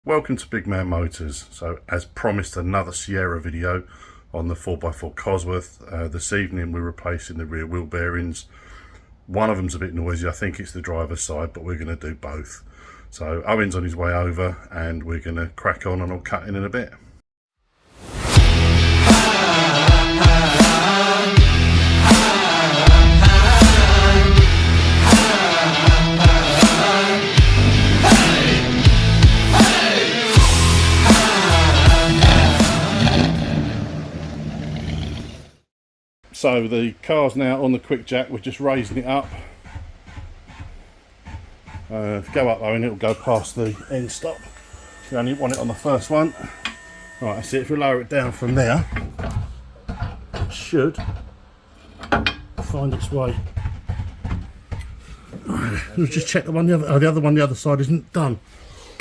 Welcome to BigMan Motors. So as promised, another Sierra video on the 4x4 Cosworth. This evening we're replacing the rear wheel bearings. One of them's a bit noisy, I think it's the driver's side, but we're going to do both. So Owen's on his way over and we're going to crack on and I'll cut in a bit. So the car's now on the quick jack, we're just raising it up. If you go up though and it'll go past the end stop. You only want it on the first one. Right, that's it. If we lower it down from there, it should find its way. Right, let's just check the one, the other one, the other side isn't done.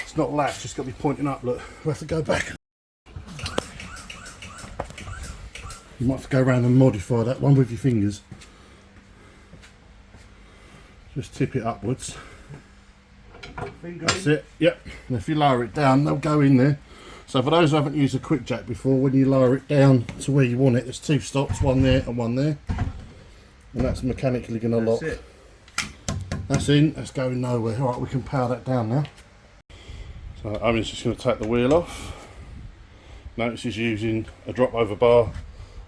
It's not latched, it's got to be pointing up. Look, we'll have to go back. You might have to go around and modify that one with your fingers. Just tip it upwards. That's it, yep. And if you lower it down, they'll go in there. So for those who haven't used a quick jack before, when you lower it down to where you want it, there's two stops, one there and one there. And that's mechanically going to lock. It. That's in, that's going nowhere. Alright, we can power that down now. So Owen's just going to take the wheel off. Notice he's using a drop over bar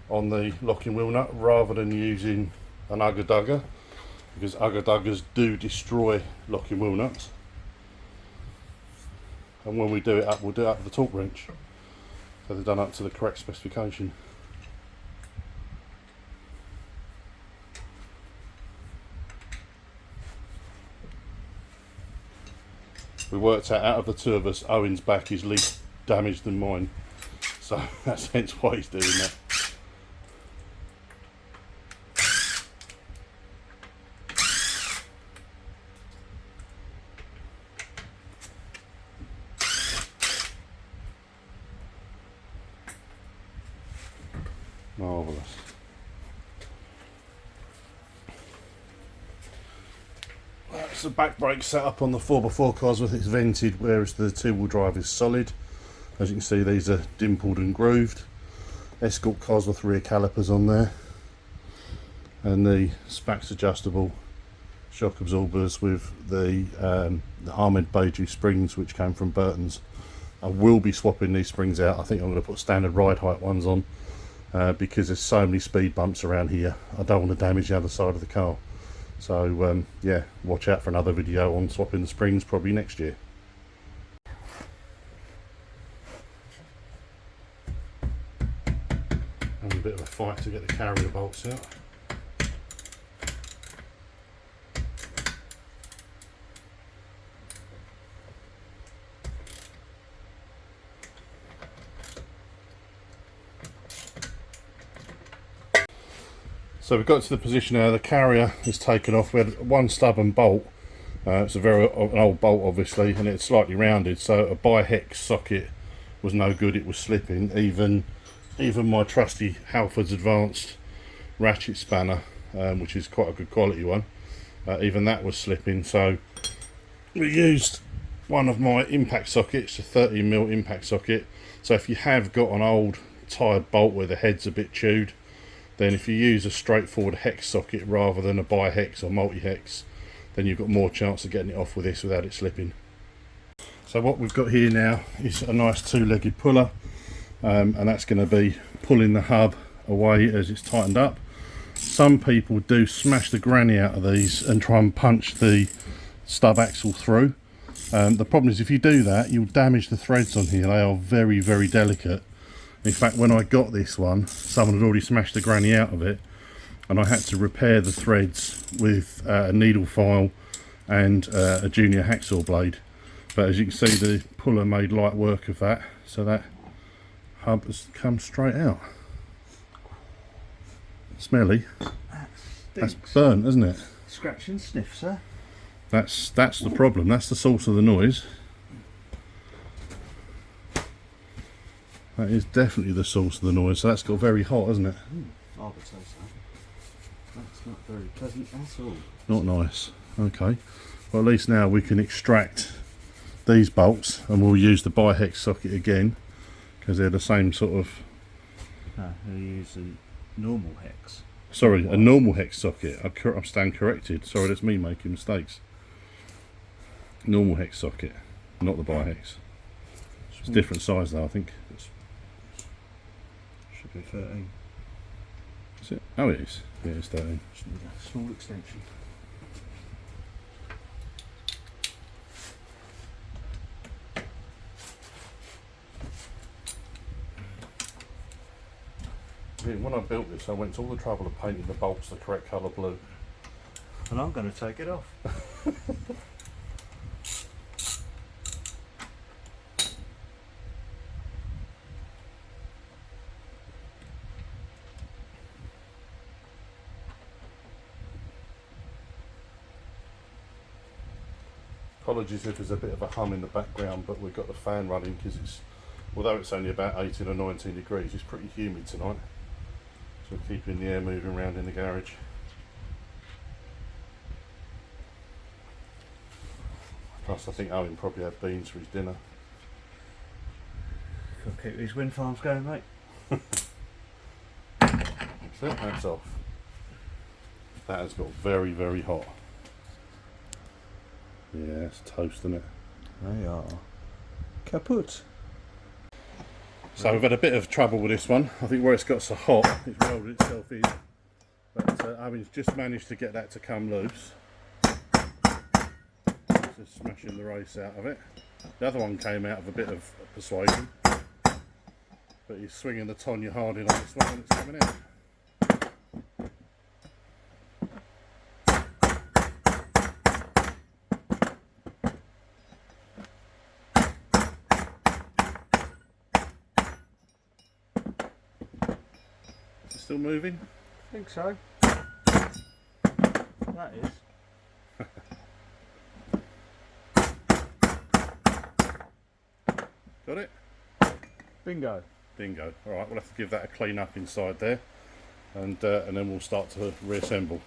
on the locking wheel nut rather than using an ugger dugger, because ugger duggers do destroy locking wheel nuts. And when we do it up, we'll do it up with the torque wrench, so they're done up to the correct specification. We worked out of the two of us, Owen's back is least damaged than mine, so that's hence why he's doing that. Marvellous. That's the back brake set up on the 4x4 Cosworth. It's vented, whereas the two-wheel drive is solid. As you can see, these are dimpled and grooved. Escort Cosworth rear calipers on there, and the Spax adjustable shock absorbers with the Ahmed Beju springs, which came from Burton's. I will be swapping these springs out. I think I'm going to put standard ride height ones on. Because there's so many speed bumps around here, I don't want to damage the other side of the car. So yeah, watch out for another video on swapping the springs probably next year. Having a bit of a fight to get the carrier bolts out. So we've got to the position now, the carrier is taken off. We had one stubborn bolt, it's an old bolt obviously, and it's slightly rounded, so a bi-hex socket was no good, it was slipping. Even my trusty Halford's Advanced ratchet spanner, which is quite a good quality one, even that was slipping. So we used one of my impact sockets, a 30mm impact socket. So if you have got an old tired bolt where the head's a bit chewed, then if you use a straightforward hex socket rather than a bi-hex or multi-hex, then you've got more chance of getting it off with this without it slipping. So what we've got here now is a nice two-legged puller, and that's going to be pulling the hub away as it's tightened up. Some people do smash the granny out of these and try and punch the stub axle through. The problem is if you do that, you'll damage the threads on here. They are very, very delicate. In fact, when I got this one, someone had already smashed the granny out of it, and I had to repair the threads with a needle file and a junior hacksaw blade. But as you can see, the puller made light work of that, so that hub has come straight out. Smelly. That's burnt, isn't it? Scratch and sniff, sir. That's the problem. That's the source of the noise. That is definitely the source of the noise. So that's got very hot, isn't it? I would say so. That's not very pleasant at all. Not nice. Okay. Well, at least now we can extract these bolts, and we'll use the bi-hex socket again because they're the same sort of. No, we use the normal hex. Sorry, a normal hex socket. I'm stand corrected. Sorry, that's me making mistakes. Normal hex socket, not the bi-hex. It's a different size though, I think. Should be 13. Is it? Oh, it is. Yeah, it's 13. Just need a small extension. Yeah, when I built this, I went to all the trouble of painting the bolts the correct colour blue. And I'm going to take it off. Apologies if there's a bit of a hum in the background, but we've got the fan running because although it's only about 18 or 19 degrees, it's pretty humid tonight. So we're keeping the air moving around in the garage. Plus I think Owen probably had beans for his dinner. Gotta keep these wind farms going, mate. That's it, that's off. That has got very, very hot. Yeah, it's toast, isn't it? They are kaput. So we've had a bit of trouble with this one. I think where it's got so hot, it's rolled itself in. But Owen's just managed to get that to come loose. Just smashing the race out of it. The other one came out of a bit of persuasion. But he's swinging the Tonya Harding on this one and it's coming out. Still moving? I think so. That is. Got it? Bingo. Bingo. Alright, we'll have to give that a clean up inside there and then we'll start to reassemble.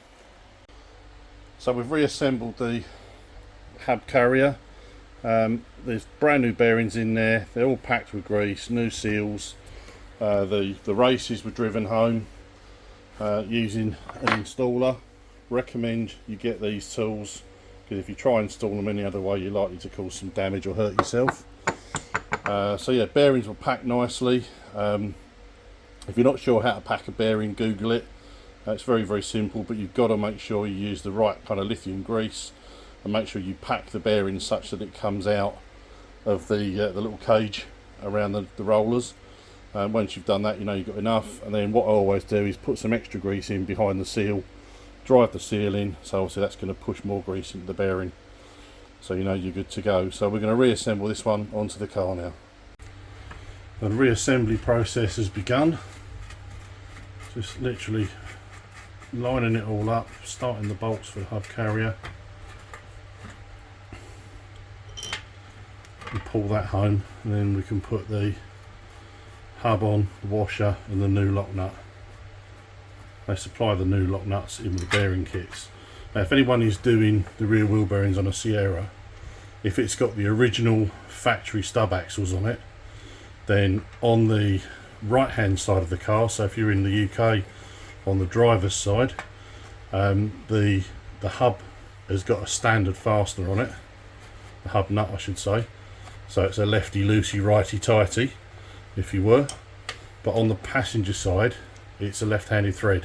So we've reassembled the hub carrier. There's brand new bearings in there. They're all packed with grease, new seals. The races were driven home using an installer. Recommend you get these tools because if you try and install them any other way you're likely to cause some damage or hurt yourself. So yeah, bearings were packed nicely. If you're not sure how to pack a bearing, Google it. It's very, very simple, but you've got to make sure you use the right kind of lithium grease and make sure you pack the bearing such that it comes out of the little cage around the rollers. Once you've done that, you know you've got enough, and then what I always do is put some extra grease in behind the seal, drive the seal in, so obviously that's going to push more grease into the bearing, so you know you're good to go. So we're going to reassemble this one onto the car now. The reassembly process has begun. Just literally lining it all up, starting the bolts for the hub carrier, and pull that home, and then we can put the hub on, the washer and the new lock nut. They supply the new lock nuts in the bearing kits. Now if anyone is doing the rear wheel bearings on a Sierra, if it's got the original factory stub axles on it, then on the right hand side of the car, so if you're in the UK on the driver's side, the hub has got a standard fastener on it, the hub nut I should say, so it's a lefty loosey righty tighty if you were, but on the passenger side it's a left-handed thread.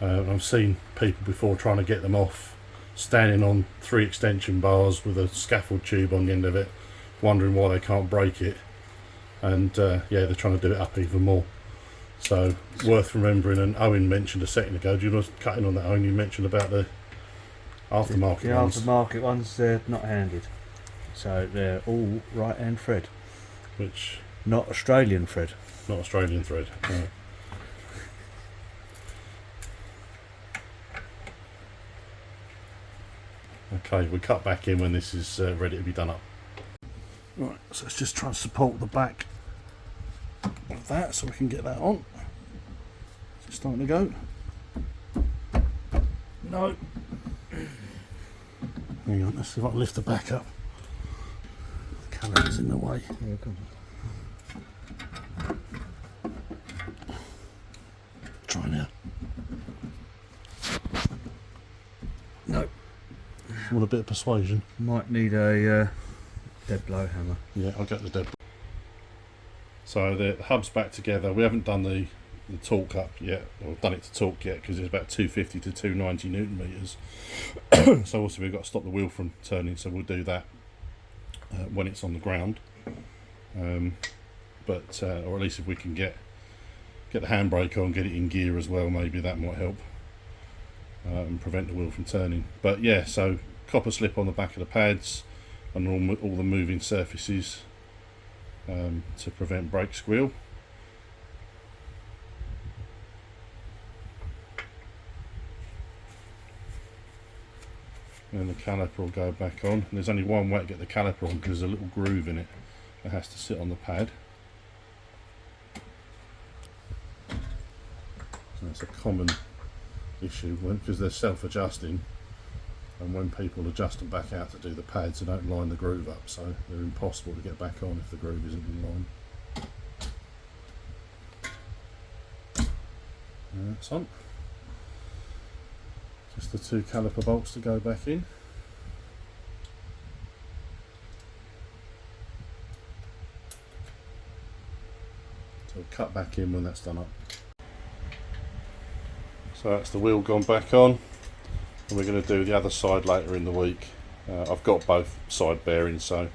I've seen people before trying to get them off standing on 3 extension bars with a scaffold tube on the end of it, wondering why they can't break it, and yeah, they're trying to do it up even more. So worth remembering. And Owen mentioned a second ago, do you want to cut in on that, Owen? You mentioned about the aftermarket ones. The aftermarket ones, they're not handed, so they're all right hand thread, Which not Australian thread. not Australian thread. No. Okay, we cut back in when this is ready to be done up. Right, so let's just try and support the back of that so we can get that on. Is it starting to go? No. Hang on, let's see if I can lift the back up. Caliper's in the way. Yeah, come on. Try now. No. Want a bit of persuasion? Might need a dead blow hammer. Yeah, I'll get the dead. So the hub's back together. We haven't done the torque up yet, or done it to torque yet, because it's about 250 to 290 newton meters. So also we've got to stop the wheel from turning, so we'll do that when it's on the ground. But or at least if we can get the handbrake on, get it in gear as well, maybe that might help and prevent the wheel from turning. But yeah, so copper slip on the back of the pads and all the moving surfaces to prevent brake squeal. And the caliper will go back on. And there's only one way to get the caliper on, because there's a little groove in it that has to sit on the pad. So that's a common issue because they're self-adjusting, and when people adjust them back out to do the pads, they don't line the groove up, so they're impossible to get back on if the groove isn't in line. And that's on. Just the two caliper bolts to go back in. So we'll cut back in when that's done up. So that's the wheel gone back on, and we're going to do the other side later in the week. I've got both side bearings, so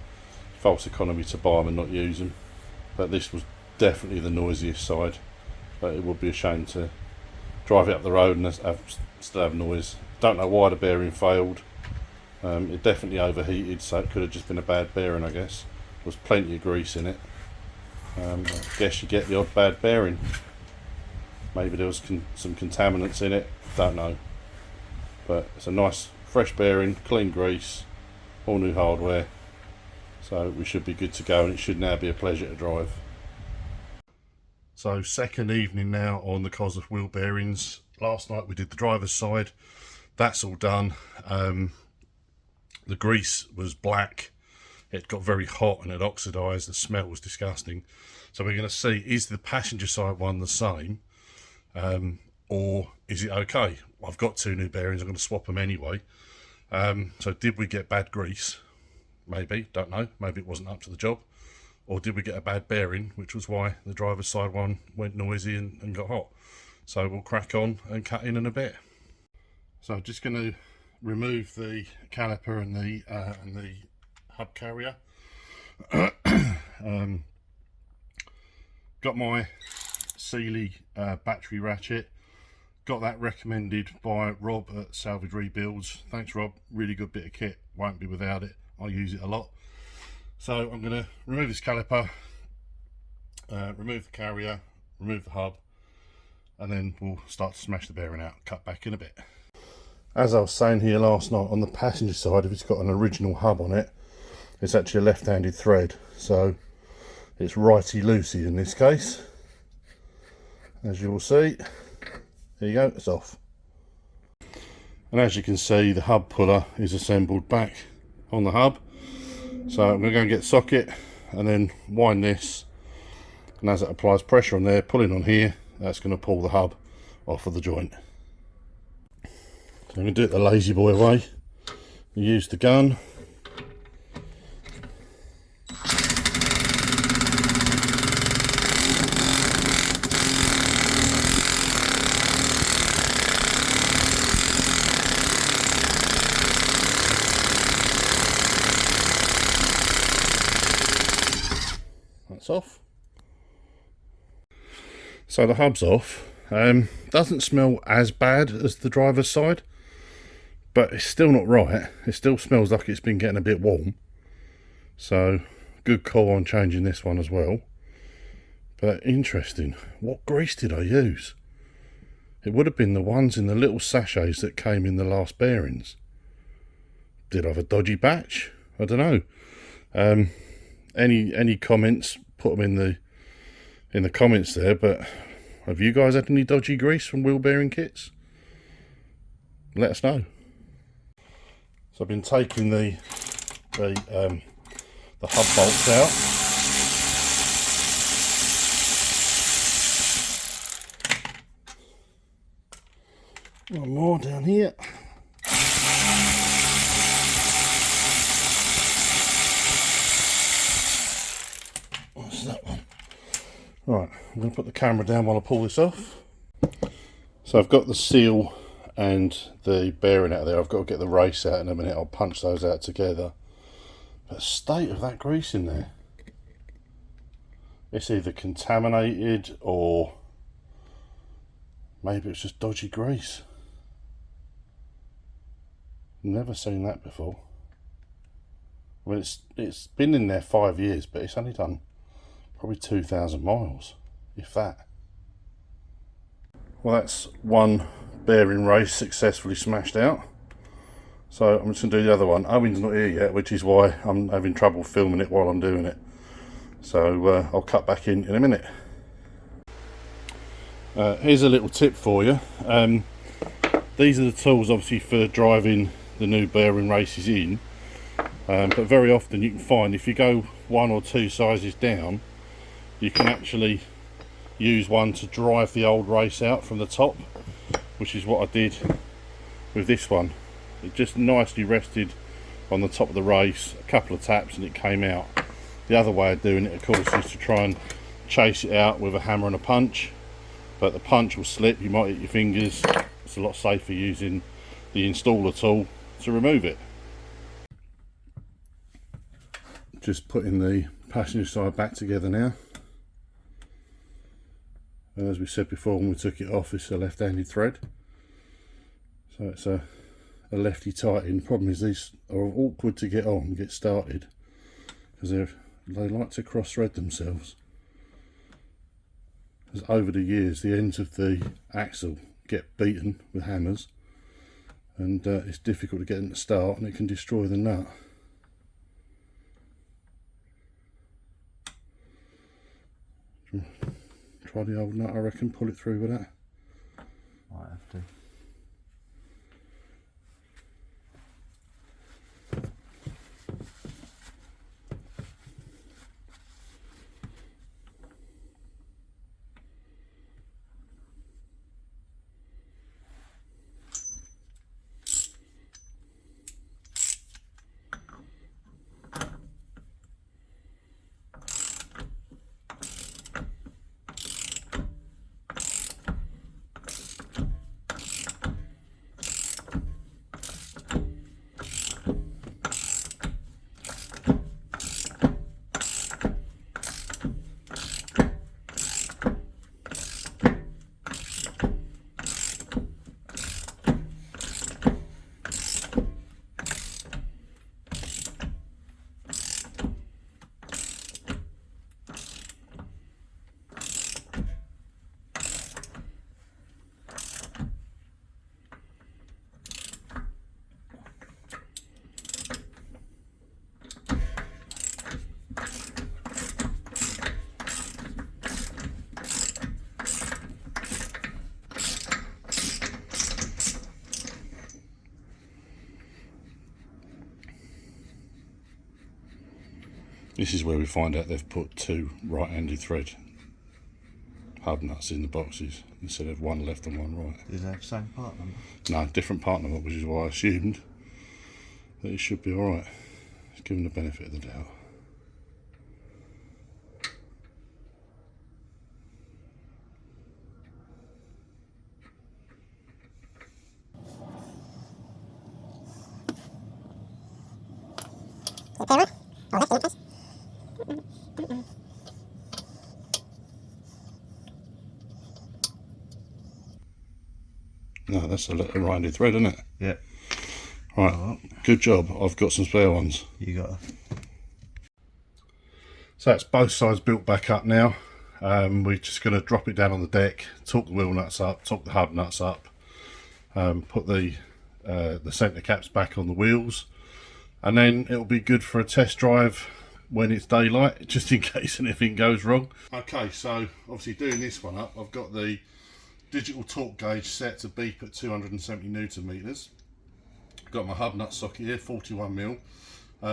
false economy to buy them and not use them. But this was definitely the noisiest side. But it would be a shame to drive it up the road and still have noise. Don't know why the bearing failed. It definitely overheated, so it could have just been a bad bearing, I guess. There was plenty of grease in it. I guess you get the odd bad bearing. Maybe there was some contaminants in it, don't know. But it's a nice fresh bearing, clean grease, all new hardware. So we should be good to go, and it should now be a pleasure to drive. So second evening now on the Cosworth wheel bearings. Last night we did the driver's side. That's all done. The grease was black. It got very hot and it oxidised. The smell was disgusting. So we're going to see, is the passenger side one the same? Or is it okay? I've got two new bearings, I'm going to swap them anyway. So did we get bad grease? Maybe, don't know. Maybe it wasn't up to the job. Or did we get a bad bearing, which was why the driver's side one went noisy and got hot. So we'll crack on and cut in a bit. So I'm just going to remove the caliper and the hub carrier. Got my Sealy battery ratchet. Got that recommended by Rob at Salvage Rebuilds. Thanks Rob, really good bit of kit. Won't be without it. I use it a lot. So I'm going to remove this caliper, remove the carrier, remove the hub, and then we'll start to smash the bearing out, cut back in a bit. As I was saying here last night, on the passenger side, if it's got an original hub on it, it's actually a left-handed thread, so it's righty-loosey in this case. As you will see, there you go, it's off. And as you can see, the hub puller is assembled back on the hub. So I'm going to go and get the socket and then wind this, and as it applies pressure on there, pulling on here, that's going to pull the hub off of the joint. So I'm going to do it the lazy boy way. Use the gun. That's off. So the hub's off. Doesn't smell as bad as the driver's side, but it's still not right. It still smells like it's been getting a bit warm. So good call on changing this one as well. But interesting, what grease did I use? It would have been the ones in the little sachets that came in the last bearings. Did I have a dodgy batch? I don't know. Any comments, put them in the comments there. But have you guys had any dodgy grease from wheel bearing kits? Let us know. So I've been taking the the hub bolts out. One more down here. What's that one? Right, I'm going to put the camera down while I pull this off. So I've got the seal and the bearing out of there. I've got to get the race out in a minute. I'll punch those out together. But the state of that grease in there. It's either contaminated or maybe it's just dodgy grease. Never seen that before. I mean, it's been in there 5 years, but it's only done probably 2,000 miles, if that. Well, that's one bearing race successfully smashed out. So I'm just going to do the other one. Owen's not here yet, which is why I'm having trouble filming it while I'm doing it. So I'll cut back in a minute. Here's a little tip for you. These are the tools obviously for driving the new bearing races in. But very often you can find if you go 1 or 2 sizes down, you can actually use one to drive the old race out from the top, which is what I did with this one. It just nicely rested on the top of the race, a couple of taps and it came out. The other way of doing it, of course, is to try and chase it out with a hammer and a punch, but the punch will slip, you might hit your fingers. It's a lot safer using the installer tool to remove it. Just putting the passenger side back together now. And as we said before when we took it off, it's a left-handed thread. So it's a lefty tighten. Problem is these are awkward to get on, get started, because they like to cross-thread themselves. As over the years the ends of the axle get beaten with hammers, and it's difficult to get them to start, and it can destroy the nut. Try the old nut, I reckon, pull it through with that. Might have to. This is where we find out they've put 2 right-handed thread hub nuts in the boxes instead of one left and one right. Is that the same part number? No, different part number, which is why I assumed that it should be alright. Let's give them the benefit of the doubt. No, that's a right-handed thread, isn't it? Yeah. Right, good job. I've got some spare ones. You got So that's both sides built back up now. We're just going to drop it down on the deck, torque the wheel nuts up, torque the hub nuts up, put the centre caps back on the wheels, and then it'll be good for a test drive when it's daylight, just in case anything goes wrong. Okay, so obviously doing this one up, I've got the digital torque gauge set to beep at 270 Newton meters. Got my hub nut socket here, 41mm.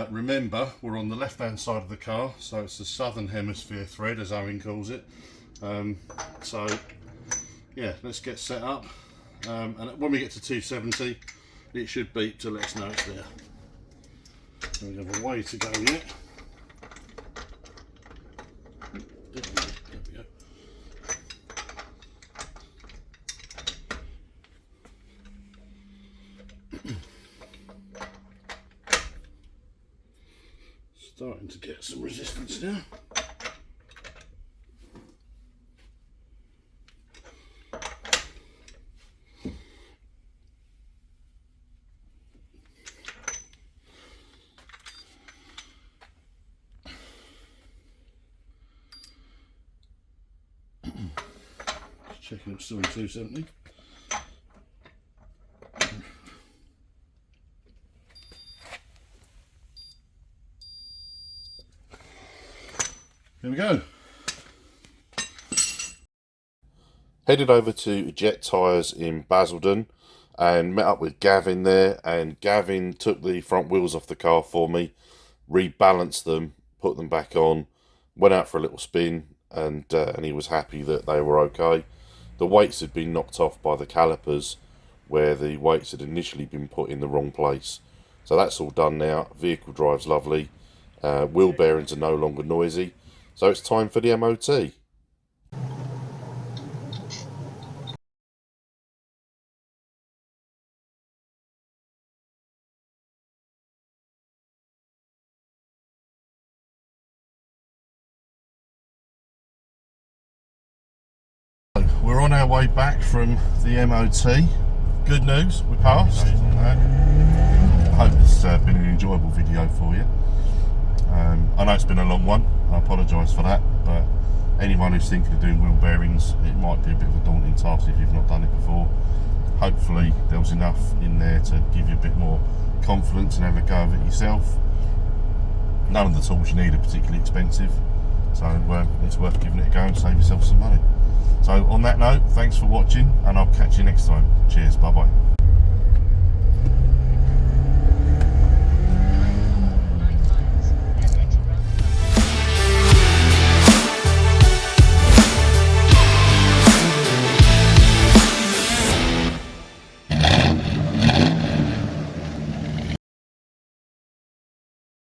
Remember, we're on the left hand side of the car, so it's the southern hemisphere thread, as Owen calls it. So yeah, let's get set up, and when we get to 270 it should beep to let us know it's there. We have a way to go yet. There we go. Starting to get some resistance now. Checking it's still in 270. Here we go. Headed over to Jet Tyres in Basildon and met up with Gavin there, and Gavin took the front wheels off the car for me, rebalanced them, put them back on, went out for a little spin, and he was happy that they were okay. The weights had been knocked off by the calipers where the weights had initially been put in the wrong place. So that's all done now. Vehicle drives lovely. Wheel bearings are no longer noisy. So it's time for the MOT. We're on our way back from the MOT. Good news, we passed. I hope it's been an enjoyable video for you. I know it's been a long one, I apologise for that, but anyone who's thinking of doing wheel bearings, it might be a bit of a daunting task if you've not done it before. Hopefully there was enough in there to give you a bit more confidence and have a go of it yourself. None of the tools you need are particularly expensive, so it's worth giving it a go and save yourself some money. So on that note, thanks for watching, and I'll catch you next time. Cheers, bye bye.